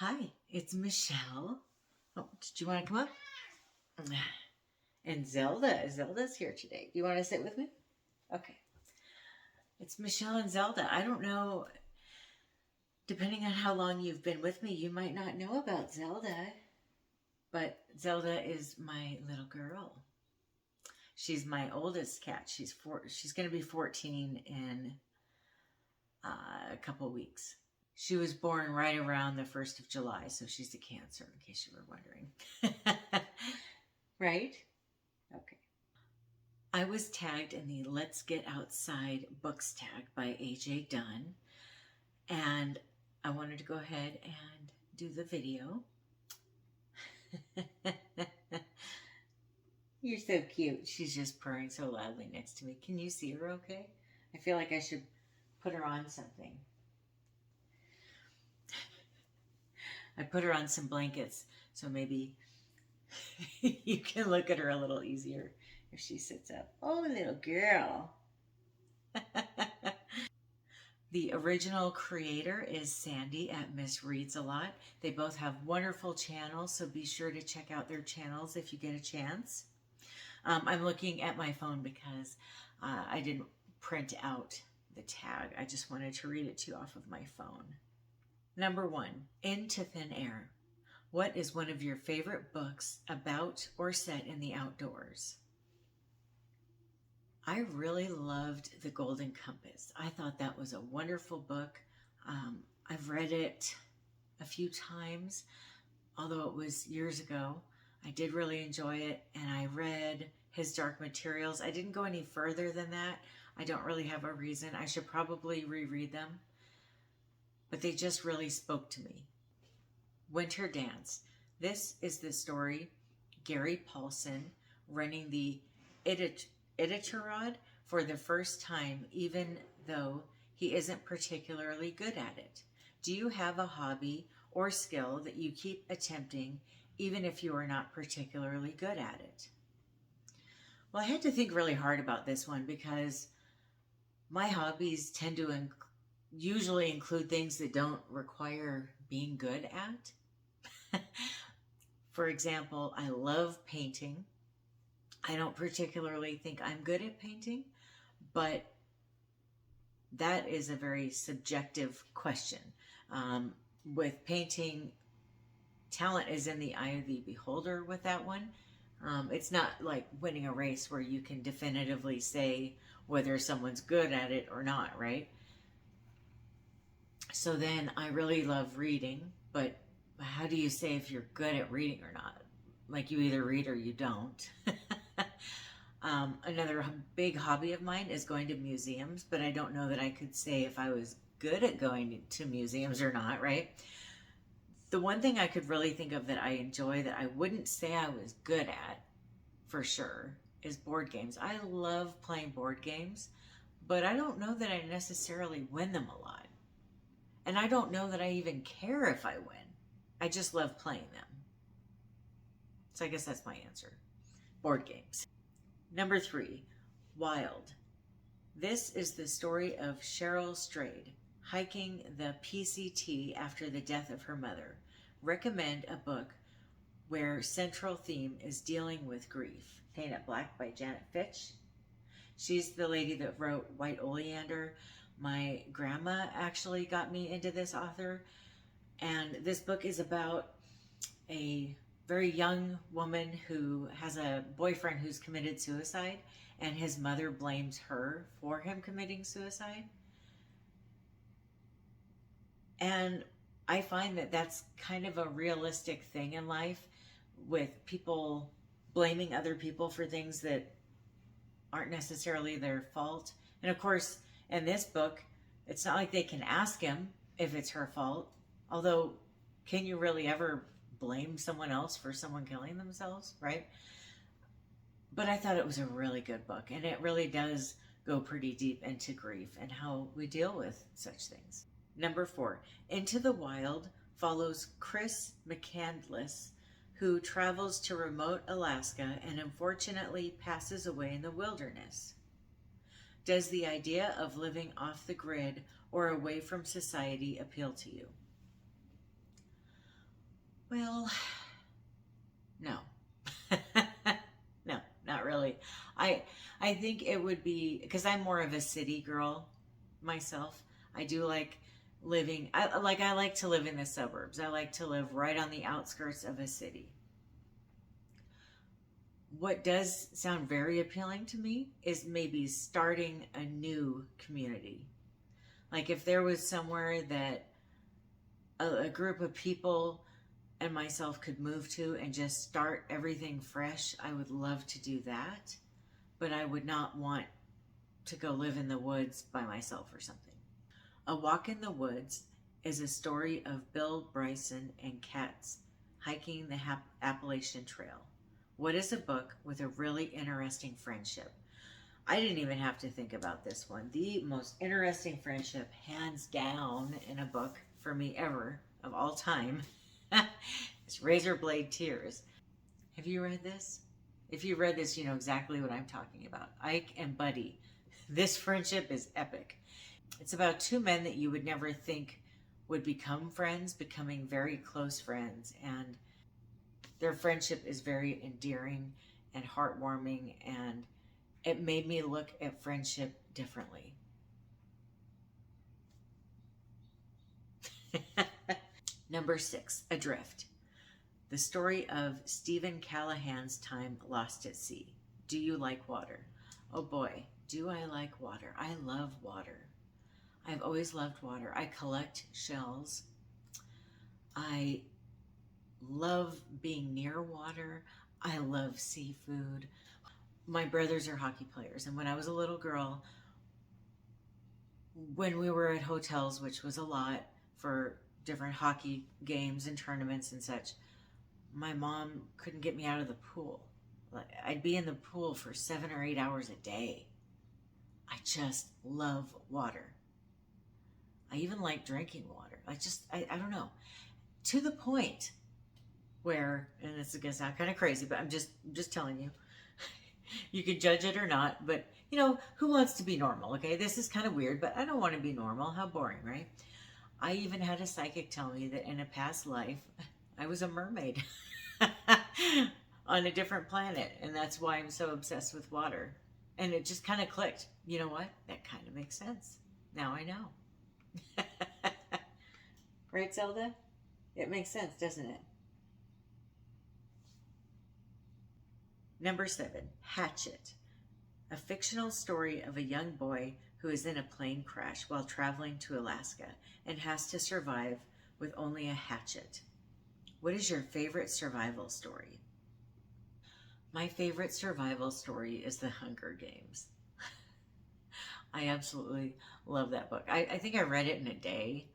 Hi, it's Michelle. Oh, did you want to come up? And Zelda's here today. Do you want to sit with me? Okay. It's Michelle and Zelda. I don't know, depending on how long you've been with me, you might not know about Zelda, but Zelda is my little girl. She's my oldest cat. She's going to be 14 in a couple weeks. She was born right around the 1st of July, so she's a Cancer, in case you were wondering. Right? Okay. I was tagged in the Let's Get Outside books tag by AJ Dunn, and I wanted to go ahead and do the video. You're so cute. She's just purring so loudly next to me. Can you see her okay? I feel like I should put her on something. I put her on some blankets, so maybe you can look at her a little easier if she sits up. Oh, little girl. The original creator is Sandy at MsReads A. They both have wonderful channels, so be sure to check out their channels if you get a chance. I'm looking at my phone because I didn't print out the tag. I just wanted to read it to you off of my phone. Number 1, Into Thin Air. What is one of your favorite books about or set in the outdoors? I really loved The Golden Compass. I thought that was a wonderful book. I've read it a few times, although it was years ago. I did really enjoy it, and I read His Dark Materials. I didn't go any further than that. I don't really have a reason. I should probably reread them, but they just really spoke to me. Winterdance. This is the story Gary Paulsen running the Iditarod for the first time, even though he isn't particularly good at it. Do you have a hobby or skill that you keep attempting even if you are not particularly good at it? Well, I had to think really hard about this one because my hobbies tend to usually include things that don't require being good at. For example, I love painting. I don't particularly think I'm good at painting, but that is a very subjective question. With painting, talent is in the eye of the beholder with that one. It's not like winning a race where you can definitively say whether someone's good at it or not, right? So then I really love reading, but how do you say if you're good at reading or not? Like you either read or you don't. Another big hobby of mine is going to museums, but I don't know that I could say if I was good at going to museums or not, right? The one thing I could really think of that I enjoy that I wouldn't say I was good at, for sure, is board games. I love playing board games, but I don't know that I necessarily win them a lot. And I don't know that I even care if I win. I just love playing them. So I guess that's my answer. Board games. Number 3, Wild. This is the story of Cheryl Strayed, hiking the PCT after the death of her mother. Recommend a book where central theme is dealing with grief. Paint It Black by Janet Fitch. She's the lady that wrote White Oleander. My grandma actually got me into this author, and this book is about a very young woman who has a boyfriend who's committed suicide, and his mother blames her for him committing suicide. And I find that that's kind of a realistic thing in life, with people blaming other people for things that aren't necessarily their fault. And of course, in this book, it's not like they can ask him if it's her fault. Although, can you really ever blame someone else for someone killing themselves, right? But I thought it was a really good book, and it really does go pretty deep into grief and how we deal with such things. Number 4, Into the Wild follows Chris McCandless, who travels to remote Alaska and unfortunately passes away in the wilderness. Does the idea of living off the grid or away from society appeal to you? Well, no. No, not really. I think it would be because I'm more of a city girl myself. I do like living. I like to live in the suburbs. I like to live right on the outskirts of a city. What does sound very appealing to me is maybe starting a new community. Like if there was somewhere that a group of people and myself could move to and just start everything fresh, I would love to do that. But I would not want to go live in the woods by myself or something. A Walk in the Woods is a story of Bill Bryson and Kat's hiking the Appalachian Trail. What is a book with a really interesting friendship? I didn't even have to think about this one. The most interesting friendship, hands down, in a book for me ever, of all time, is Razor Blade Tears. Have you read this? If you read this, you know exactly what I'm talking about. Ike and Buddy. This friendship is epic. It's about two men that you would never think would become friends, becoming very close friends. And their friendship is very endearing and heartwarming, and it made me look at friendship differently. Number 6, Adrift. The story of Stephen Callahan's time lost at sea. Do you like water? Oh boy, do I like water. I love water. I've always loved water. I collect shells. I love being near water. I love seafood. My brothers are hockey players, and when I was a little girl, when we were at hotels, which was a lot for different hockey games and tournaments and such, my mom couldn't get me out of the pool. I'd be in the pool for 7 or 8 hours a day. I just love water. I even like drinking water. I don't know. To the point where, and this is going to sound kind of crazy, but I'm just telling you, you can judge it or not, but you know, who wants to be normal? Okay, this is kind of weird, but I don't want to be normal. How boring, right? I even had a psychic tell me that in a past life, I was a mermaid on a different planet, and that's why I'm so obsessed with water. And it just kind of clicked. You know what? That kind of makes sense. Now I know. Right, Zelda? It makes sense, doesn't it? Number 7, Hatchet. A fictional story of a young boy who is in a plane crash while traveling to Alaska and has to survive with only a hatchet. What is your favorite survival story? My favorite survival story is The Hunger Games. I absolutely love that book. I think I read it in a day.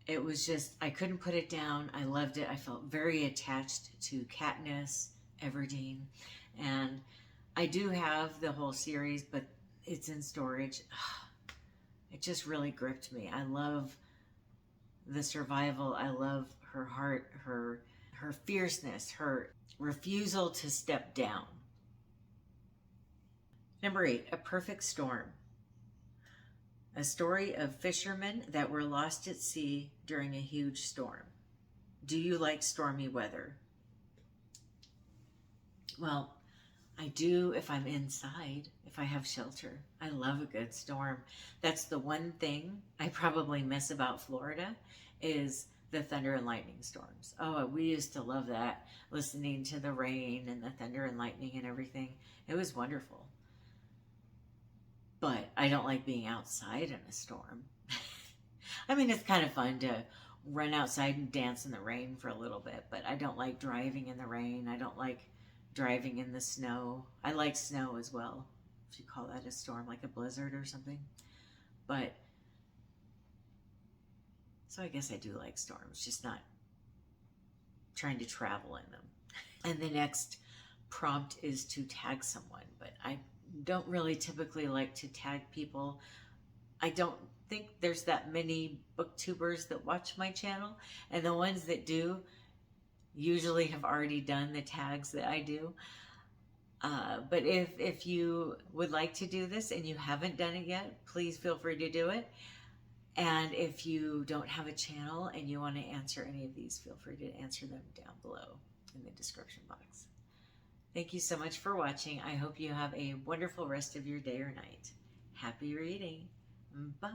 It was just, I couldn't put it down. I loved it. I felt very attached to Katniss Everdeen. And I do have the whole series, but it's in storage. It just really gripped me. I love the survival. I love her heart, her fierceness, her refusal to step down. Number 8, A Perfect Storm. A story of fishermen that were lost at sea during a huge storm. Do you like stormy weather? Well, I do if I'm inside, if I have shelter. I love a good storm. That's the one thing I probably miss about Florida is the thunder and lightning storms. Oh, we used to love that, listening to the rain and the thunder and lightning and everything. It was wonderful. But I don't like being outside in a storm. I mean, it's kind of fun to run outside and dance in the rain for a little bit, but I don't like driving in the rain. I don't like driving in the snow. I like snow as well, if you call that a storm, like a blizzard or something. But, so I guess I do like storms, just not trying to travel in them. And the next prompt is to tag someone, but I don't really typically like to tag people. I don't think there's that many booktubers that watch my channel, and the ones that do usually have already done the tags that I do. But if you would like to do this and you haven't done it yet, please feel free to do it. And if you don't have a channel and you want to answer any of these, feel free to answer them down below in the description box. Thank you so much for watching. I hope you have a wonderful rest of your day or night. Happy reading. Bye.